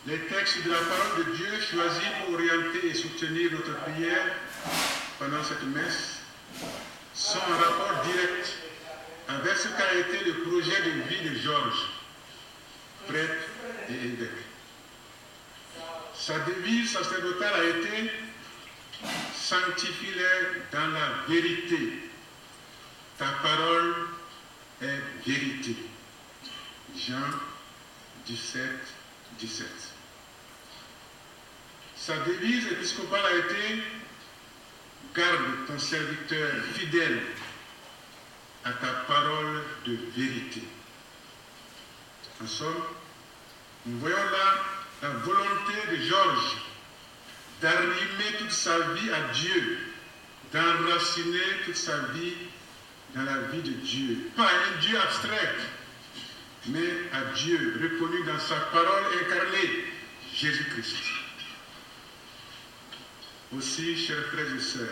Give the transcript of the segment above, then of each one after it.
Les textes de la parole de Dieu choisis pour orienter et soutenir notre prière pendant cette messe sont en rapport direct avec ce qu'a été le projet de vie de Georges, prêtre et évêque. Sa devise sacerdotale a été « Sanctifie-les dans la vérité. Ta parole est vérité. » Jean 17, 17. Sa devise épiscopale a été « Garde ton serviteur fidèle à ta parole de vérité. » En somme, nous voyons là la volonté de Georges d'arrimer toute sa vie à Dieu, d'enraciner toute sa vie dans la vie de Dieu. Pas un Dieu abstrait, mais à Dieu reconnu dans sa parole incarnée, Jésus-Christ. Aussi, chers frères et sœurs,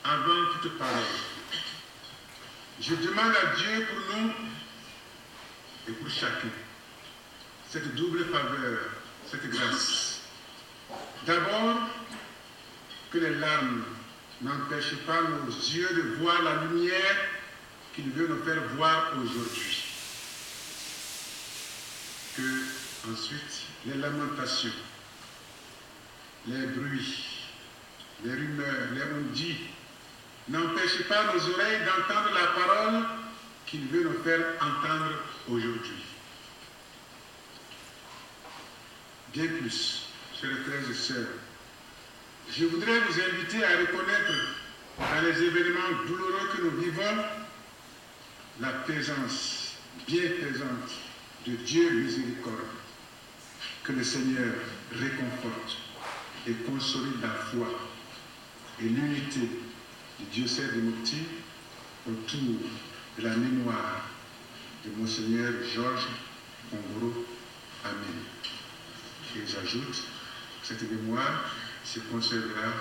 avant toute parole, je demande à Dieu pour nous et pour chacun cette double faveur, cette grâce. D'abord, que les larmes n'empêchent pas nos yeux de voir la lumière qu'il veut nous faire voir aujourd'hui. Que, ensuite, les lamentations, les bruits, les rumeurs, les on-dit n'empêchent pas nos oreilles d'entendre la parole qu'il veut nous faire entendre aujourd'hui. Bien plus, chers frères et sœurs, je voudrais vous inviter à reconnaître dans les événements douloureux que nous vivons la présence bien présente de Dieu miséricorde. Que le Seigneur réconforte et consolide la foi et l'unité du diocèse de Mopti autour de la mémoire de Monseigneur Georges Kongoro. Amen. Et j'ajoute que cette mémoire se conservera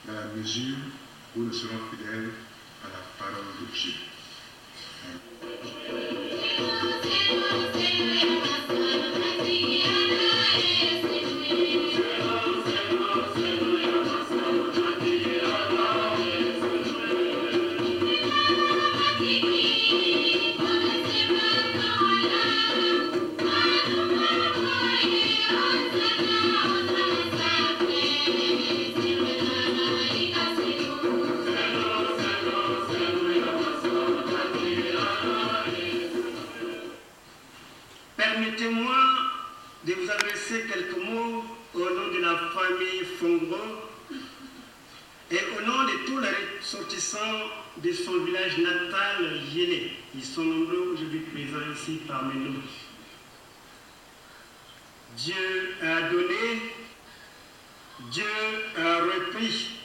dans la mesure où nous serons fidèles à la parole de Dieu. Permettez-moi de vous adresser quelques mots au nom de la famille Fongro et au nom de tous les ressortissants de son village natal, Yélé. Ils sont nombreux aujourd'hui présents ici parmi nous. Dieu a donné, Dieu a repris.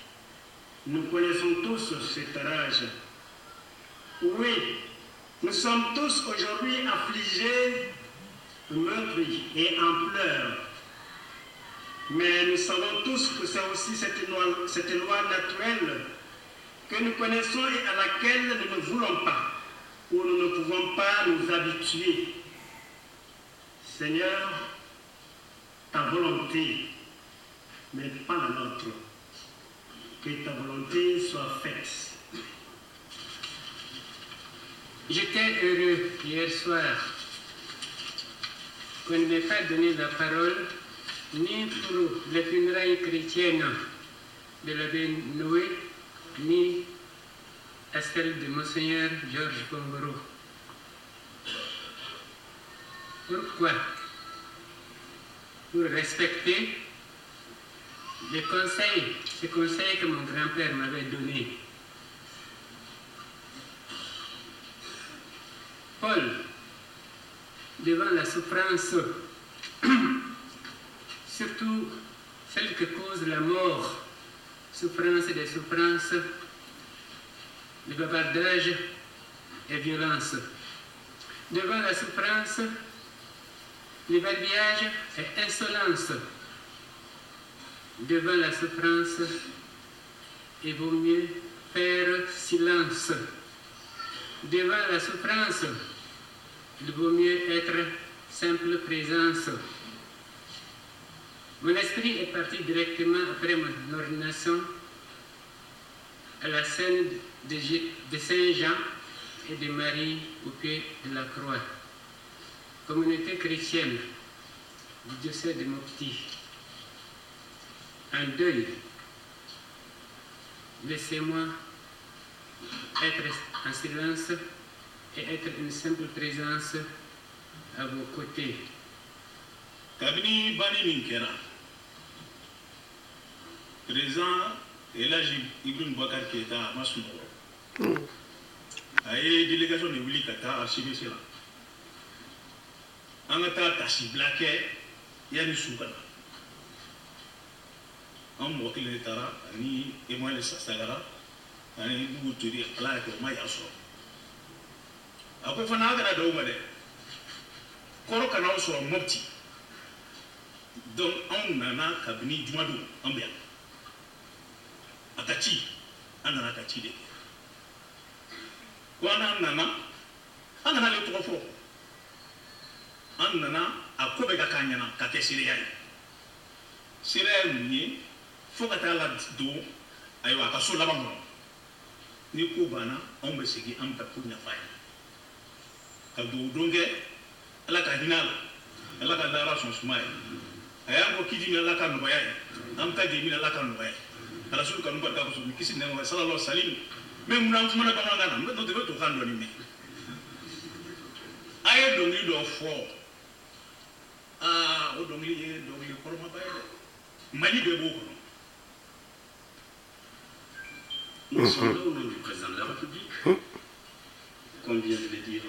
Nous connaissons tous cet âge. Oui, nous sommes tous aujourd'hui affligés, meurtris et en pleurs. Mais nous savons tous que c'est aussi cette loi naturelle que nous connaissons et à laquelle nous ne voulons pas, ou nous ne pouvons pas nous habituer. Seigneur, ta volonté, mais pas la nôtre. Que ta volonté soit faite. J'étais heureux hier soir qu'on ne m'ait pas donné la parole ni pour les funérailles chrétiennes de l'abbé Noé, ni à celle de Monseigneur Georges Kongoro. Pourquoi? Pour respecter les conseils que mon grand-père m'avait donnés. Paul, devant la souffrance, surtout celle que cause la mort, souffrance des souffrances, le bavardage et violence. Devant la souffrance, le verbiage est insolence. Devant la souffrance, il vaut mieux faire silence. Devant la souffrance, il vaut mieux être simple présence. Mon esprit est parti directement après mon ordination à la scène de Saint-Jean et de Marie au pied de la croix. Communauté chrétienne du diocèse de Mopti. En deuil, laissez-moi être en silence et être une simple présence à vos côtés. Kabini bani ninkera. Président Elhaji Ibrahim Boubacar Keïta Massoumoro. Aye délégation de Willy Kata archiviste là. Angata Tashi Blaké yani Soukana. En mokile de Tara, ni Emmanuel Sassagara, ni Bouturi, Clark, Mayaso. Après, on a un domaine. Korokana sur Mopti. Donc, on a un cabinet du Madou, en bien. Atachi, on a un Atachi de. Quand on a les trois fois. On a un Kobega Kanyana, Kake Syriaï. Syriaï, il faut que tu aies la do, ayo akaso la bango. Ni ko bana, on be segi am ta kunya fay. Ka do donge, ala ka hinal, ala ka dara son smay. Ayam ko kidi ni ala ka no bayay. Am ta de mi ala ka no bayay. Ala sul ka no ba ka ko so kisi ne wa sallallahu salim. Même na fuma na ba ngana, no de to kan do ni me. Aye do ni do fo. O do ni ko ma bayay. Mali de boko. Nous sommes là au nom du président de la République, comme vient de le dire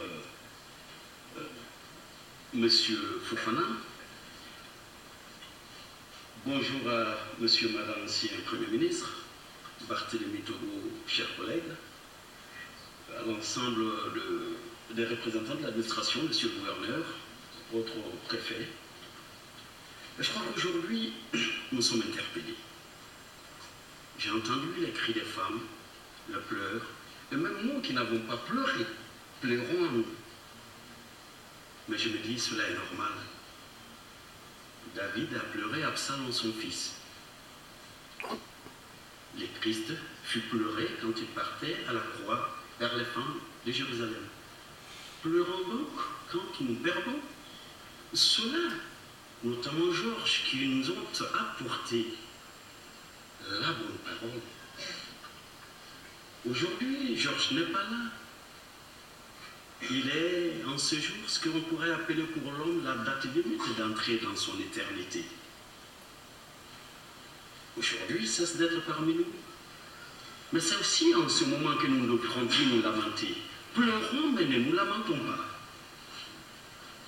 Monsieur Fofana. Bonjour à Monsieur et Madame l'ancien Premier ministre, Barthélémy Togo, chers collègues, à l'ensemble des représentants de l'administration, Monsieur le gouverneur, votre préfet. Je crois qu'aujourd'hui, nous sommes interpellés. J'ai entendu les cris des femmes, le pleur, et même nous qui n'avons pas pleuré, pleurons en nous. Mais je me dis, cela est normal. David a pleuré Absalom, son fils. Le Christ fut pleuré quand il partait à la croix vers les femmes de Jérusalem. Pleurons donc quand nous perdons. Cela, notamment Georges, qui nous ont apporté la bonne parole. Aujourd'hui, Georges n'est pas là. Il est en ce jour ce que l'on pourrait appeler pour l'homme la date limite d'entrer dans son éternité. Aujourd'hui, il cesse d'être parmi nous. Mais c'est aussi en ce moment que nous devrons nous lamenter. Pleurons, mais ne nous lamentons pas.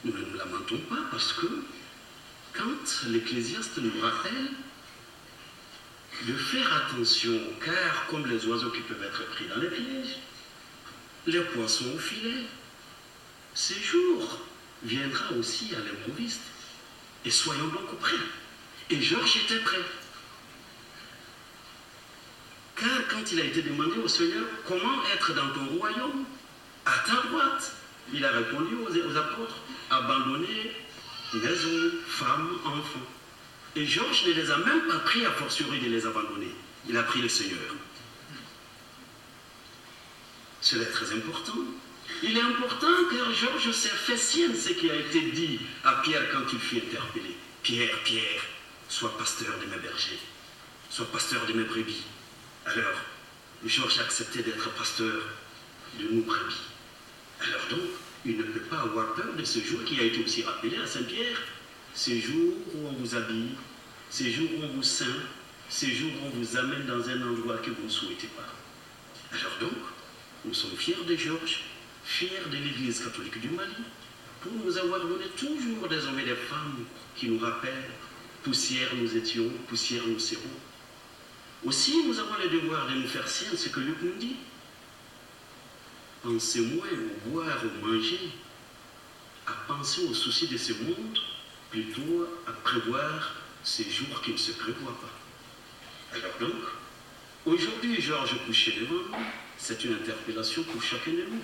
Nous ne nous lamentons pas parce que quand l'Ecclésiaste nous rappelle de faire attention, car comme les oiseaux qui peuvent être pris dans les pièges, les poissons au filet, ce jour viendra aussi à l'improviste. Et soyons donc prêts. Et Georges était prêt. Car quand il a été demandé au Seigneur comment être dans ton royaume, à ta droite, il a répondu aux apôtres, abandonner maison, femmes, enfants. Et Georges ne les a même pas pris à fortiori de les abandonner. Il a pris le Seigneur. Cela est très important. Il est important car Georges s'est fait sien ce qui a été dit à Pierre quand il fut interpellé. Pierre, Pierre, sois pasteur de mes bergers, sois pasteur de mes brebis. Alors, Georges a accepté d'être pasteur de nos brebis. Alors donc, il ne peut pas avoir peur de ce jour qui a été aussi rappelé à Saint-Pierre. Ces jours où on vous habille, ces jours où on vous ceint, ces jours où on vous amène dans un endroit que vous ne souhaitez pas. Alors donc, nous sommes fiers de Georges, fiers de l'Église catholique du Mali, pour nous avoir donné toujours des hommes et des femmes qui nous rappellent, poussière nous étions, poussière nous serons. Aussi, nous avons le devoir de nous faire sien ce que Luc nous dit. Pensez moins au boire, au manger, à penser aux soucis de ce monde plutôt à prévoir ces jours qui ne se prévoient pas. Alors donc, aujourd'hui, Georges couché devant nous, c'est une interpellation pour chacun de nous.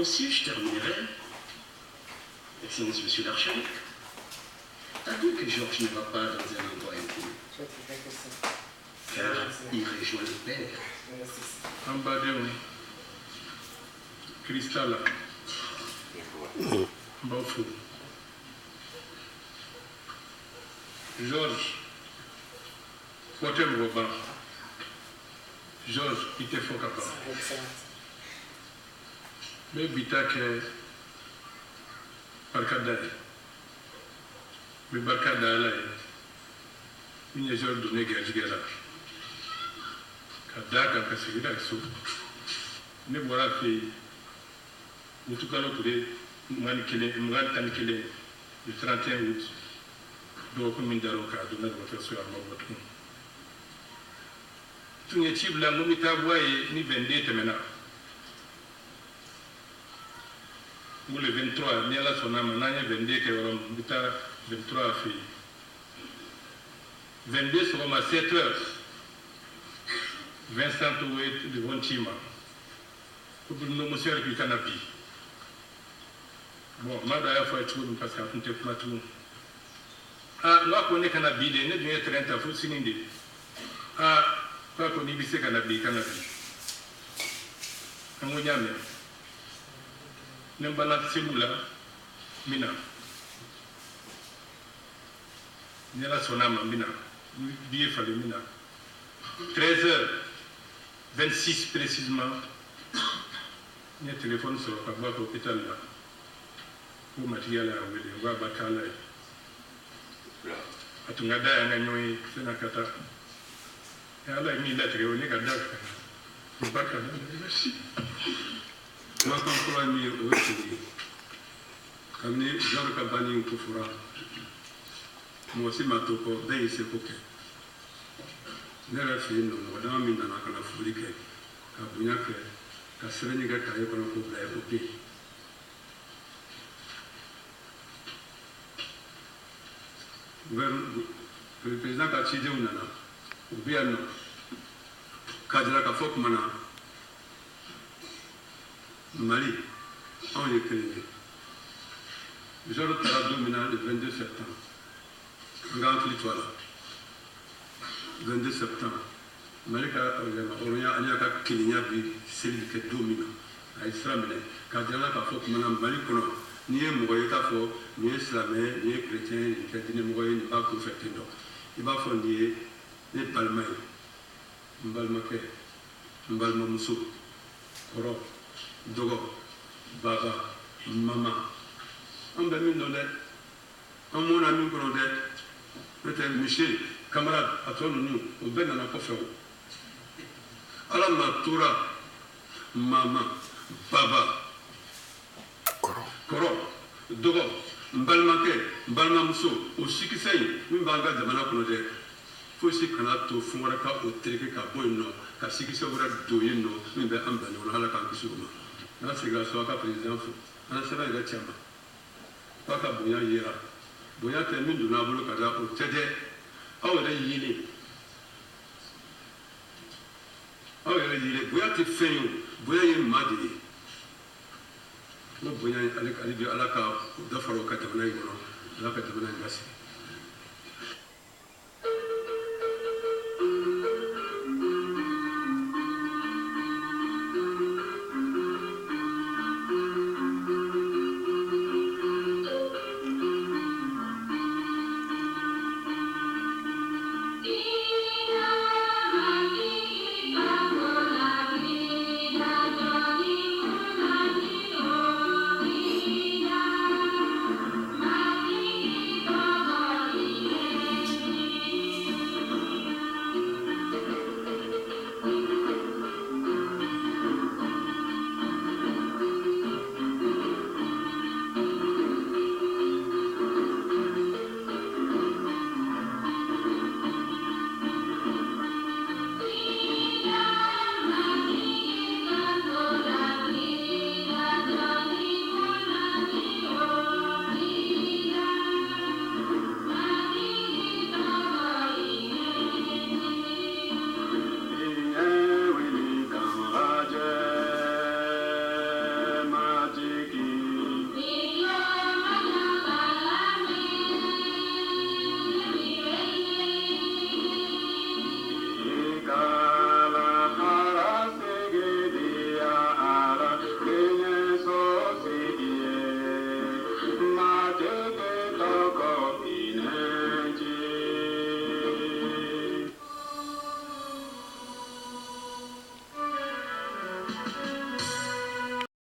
Aussi, je terminerai, Excellence Monsieur l'Archevêque, t'as dit que Georges ne va pas dans un endroit inconnu, car il rejoint le Père. Ambadéon, Cristal, Bafou, Georges, Potem Robin, Georges, il te faut capable. Mais Bitak Barkadaï, mais Barkadaï, il y a Georges donné Gagigala. Kadaka Kasigida Sou, ne voilà fait, en tout cas, l'autre, Mwanikele, le 31 août, donc, Mindaroka, donné votre soeur à votre nom. Tout n'est pas là, nous m'étabouons ni 22 temena. Ou le 23, ni à la sonama, n'a pas 22 qui auront 23 filles. 22 seront à 7 heures. Vincent Toué de Vontima. Pour nous, monsieur le canapé. Bon, moi d'ailleurs, il faut être tout parce qu'on ne peut pas tout. Ah, moi, on est canapé, il est devenu 30 à fou, c'est ah, pas qu'on y visse canapé. On y a même. N'importe quelle cellule, mina. Ni la sonama, mina. Bien fallu, mina. 13h26 précisément, il y a un téléphone sur l'hôpital là. Pour matériel à Wele, on va battre là. À ton gada, il y a un gagnon, c'est un kata. Et là, il y a un lettre, on est gada. On va battre là. Merci. Moi, quand on a mis au Wele, comme les gens de campagne au Kofura, moi aussi, ma topo, ben, c'est OK. Ne yɛrɛ fɛ yen nɔ mɔgɔ dama min nana ka na foli kɛ ka bonya kɛ ka sɛbɛnni kɛ kaye kɔnɔ k'o bila o bɛ yen le président ka cidenw nana o bɛ yan nɔ k'a jira k'a fɔ kuma na Mali anw ye kelen ye Georges taara don min na le 22 septembre an k'an hakili to a la 22 septembre, Malika Oroya Anyaka Kenya bi seli ke domina a Israël ka dala ka fo kuma na Mali kono ni e mo yeta fo ni islamé ni chrétien ni ka dine mo ni ba ko fete ndo e ba fo ni ne palmay mbalmake mbalma muso koro dogo baba mama on be min do le on mon ami kono de peut-être Michel camarade à toi nous au ben dans la coffre ala ma tora mama baba koro dogo mbalmake mbalma muso o sikisei min banga jamana kono de fo si kana to fungora ka o tereke ka boyno ka sikise wora doyeno min be amba no hala ka kisuma na siga so ka president fo ana seba ga chama pa ka boya yera boya te min do na bolo ka da o tede aw yɛrɛ yelen bonya tɛ fɛn ye o bonya ye maa de ye n bonya ale bɛ ala ka dɔ fara o ka jamana in kɔnɔ ala ka jamana in lasigi.